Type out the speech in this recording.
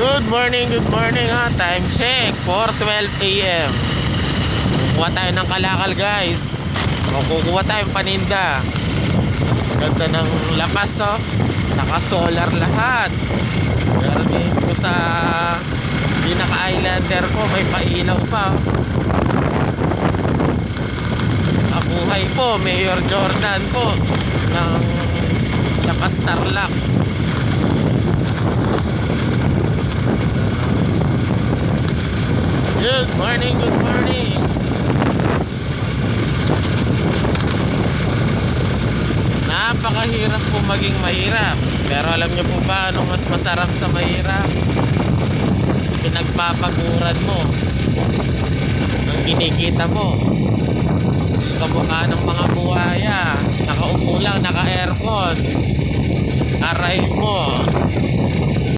Good morning ha. Time check, 4:12 AM. Kukuha tayo ng kalakal guys. Kukuha tayong paninda. Ganda ng labas oh. Naka-solar lahat. Pero dito sa pinaka-islander ko may pailaw pa oh. Kabuhay po, Mayor Jordan po ng Lapas Tarlac. Good morning, good morning. Napakahirap po maging mahirap. Pero alam niyo po ba anong mas masarap sa mahirap? Pinagpapaguran mo. Ang kinikita mo. Kamukha ng mga buhaya. Nakaupo lang, naka-aircon. Aray mo.